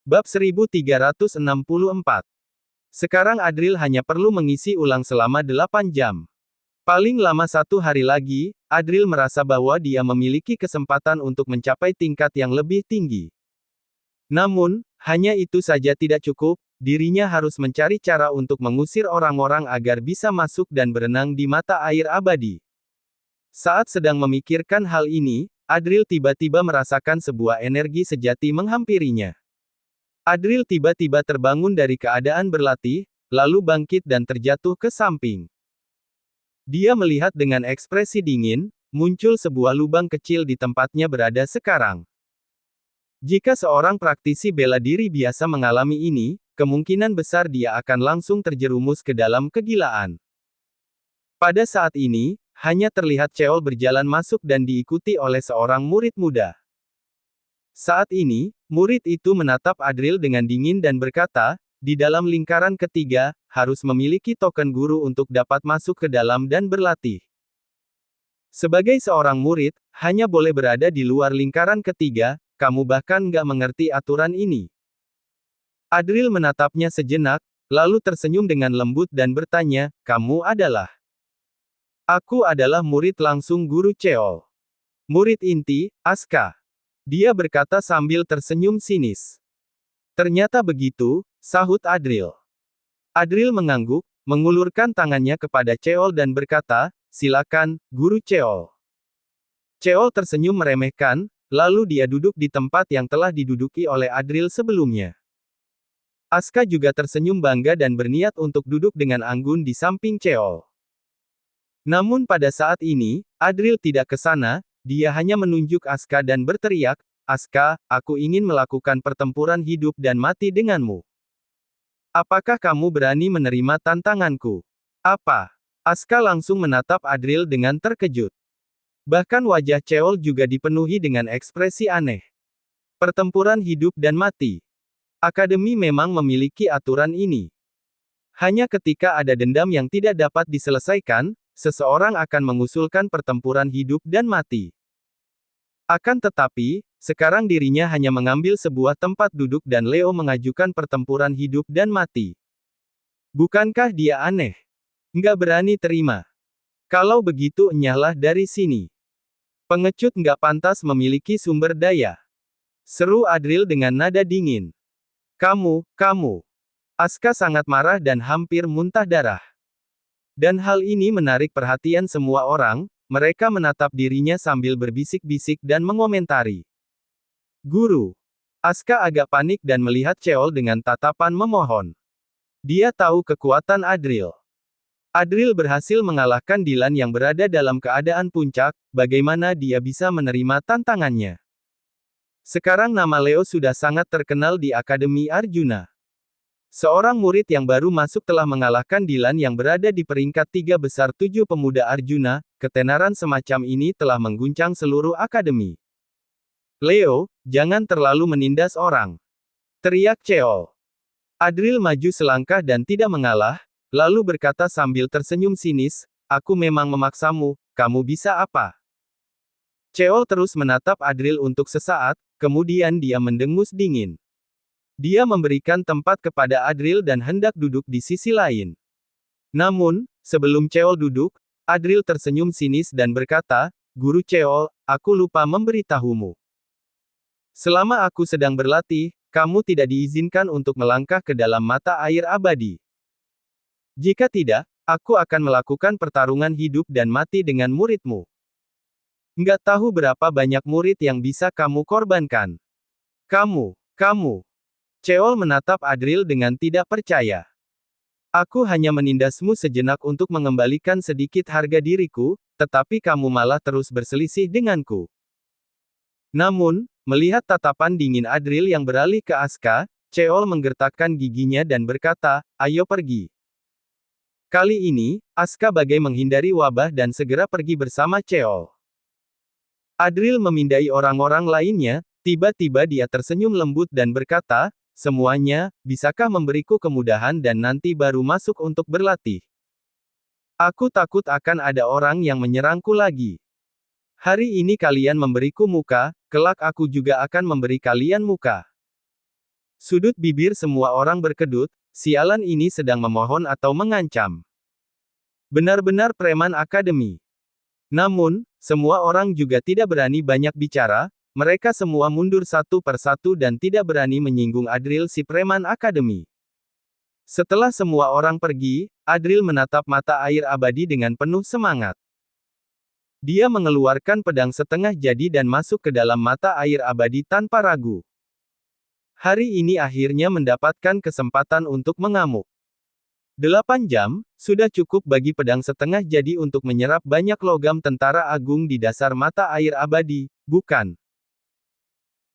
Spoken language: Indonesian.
Bab 1364. Sekarang Adril hanya perlu mengisi ulang selama 8 jam. Paling lama 1 hari lagi, Adril merasa bahwa dia memiliki kesempatan untuk mencapai tingkat yang lebih tinggi. Namun, hanya itu saja tidak cukup, dirinya harus mencari cara untuk mengusir orang-orang agar bisa masuk dan berenang di mata air abadi. Saat sedang memikirkan hal ini, Adril tiba-tiba merasakan sebuah energi sejati menghampirinya. Adril tiba-tiba terbangun dari keadaan berlatih, lalu bangkit dan terjatuh ke samping. Dia melihat dengan ekspresi dingin, muncul sebuah lubang kecil di tempatnya berada sekarang. Jika seorang praktisi bela diri biasa mengalami ini, kemungkinan besar dia akan langsung terjerumus ke dalam kegilaan. Pada saat ini, hanya terlihat Cheol berjalan masuk dan diikuti oleh seorang murid muda. Saat ini, murid itu menatap Adril dengan dingin dan berkata, di dalam lingkaran ketiga, harus memiliki token guru untuk dapat masuk ke dalam dan berlatih. Sebagai seorang murid, hanya boleh berada di luar lingkaran ketiga, kamu bahkan nggak mengerti aturan ini. Adril menatapnya sejenak, lalu tersenyum dengan lembut dan bertanya, kamu adalah? Aku adalah murid langsung guru Cheol. Murid inti, Asuka. Dia berkata sambil tersenyum sinis. Ternyata begitu, sahut Adril. Adril mengangguk, mengulurkan tangannya kepada Cheol dan berkata, silakan, guru Cheol. Cheol tersenyum meremehkan, lalu dia duduk di tempat yang telah diduduki oleh Adril sebelumnya. Asuka juga tersenyum bangga dan berniat untuk duduk dengan anggun di samping Cheol. Namun pada saat ini, Adril tidak ke sana, dia hanya menunjuk Asuka dan berteriak, Asuka, aku ingin melakukan pertempuran hidup dan mati denganmu. Apakah kamu berani menerima tantanganku? Apa? Asuka langsung menatap Adril dengan terkejut. Bahkan wajah Cheol juga dipenuhi dengan ekspresi aneh. Pertempuran hidup dan mati. Akademi memang memiliki aturan ini. Hanya ketika ada dendam yang tidak dapat diselesaikan, seseorang akan mengusulkan pertempuran hidup dan mati. Akan tetapi, sekarang dirinya hanya mengambil sebuah tempat duduk dan Leo mengajukan pertempuran hidup dan mati. Bukankah dia aneh? Nggak berani terima. Kalau begitu enyahlah dari sini. Pengecut nggak pantas memiliki sumber daya. Seru Adril dengan nada dingin. Kamu. Asuka sangat marah dan hampir muntah darah. Dan hal ini menarik perhatian semua orang, mereka menatap dirinya sambil berbisik-bisik dan mengomentari. Guru. Asuka agak panik dan melihat Cheol dengan tatapan memohon. Dia tahu kekuatan Adril. Adril berhasil mengalahkan Dylan yang berada dalam keadaan puncak, bagaimana dia bisa menerima tantangannya. Sekarang nama Leo sudah sangat terkenal di Akademi Arjuna. Seorang murid yang baru masuk telah mengalahkan Dylan yang berada di peringkat 3 besar 7 pemuda Arjuna, ketenaran semacam ini telah mengguncang seluruh akademi. Leo, jangan terlalu menindas orang. Teriak Cheol. Adril maju selangkah dan tidak mengalah, lalu berkata sambil tersenyum sinis, aku memang memaksamu, kamu bisa apa? Cheol terus menatap Adril untuk sesaat, kemudian dia mendengus dingin. Dia memberikan tempat kepada Adril dan hendak duduk di sisi lain. Namun, sebelum Cheol duduk, Adril tersenyum sinis dan berkata, Guru Cheol, aku lupa memberitahumu. Selama aku sedang berlatih, kamu tidak diizinkan untuk melangkah ke dalam mata air abadi. Jika tidak, aku akan melakukan pertarungan hidup dan mati dengan muridmu. Nggak tahu berapa banyak murid yang bisa kamu korbankan. Kamu. Cheol menatap Adril dengan tidak percaya. Aku hanya menindasmu sejenak untuk mengembalikan sedikit harga diriku, tetapi kamu malah terus berselisih denganku. Namun, melihat tatapan dingin Adril yang beralih ke Asuka, Cheol menggertakkan giginya dan berkata, ayo pergi. Kali ini, Asuka bagai menghindari wabah dan segera pergi bersama Cheol. Adril memindai orang-orang lainnya, tiba-tiba dia tersenyum lembut dan berkata, semuanya, bisakah memberiku kemudahan dan nanti baru masuk untuk berlatih? Aku takut akan ada orang yang menyerangku lagi. Hari ini kalian memberiku muka, kelak aku juga akan memberi kalian muka. Sudut bibir semua orang berkedut, sialan ini sedang memohon atau mengancam. Benar-benar preman akademi. Namun, semua orang juga tidak berani banyak bicara, mereka semua mundur satu persatu dan tidak berani menyinggung Adril si preman akademi. Setelah semua orang pergi, Adril menatap mata air abadi dengan penuh semangat. Dia mengeluarkan pedang setengah jadi dan masuk ke dalam mata air abadi tanpa ragu. Hari ini akhirnya mendapatkan kesempatan untuk mengamuk. 8 jam, sudah cukup bagi pedang setengah jadi untuk menyerap banyak logam tentara agung di dasar mata air abadi, bukan?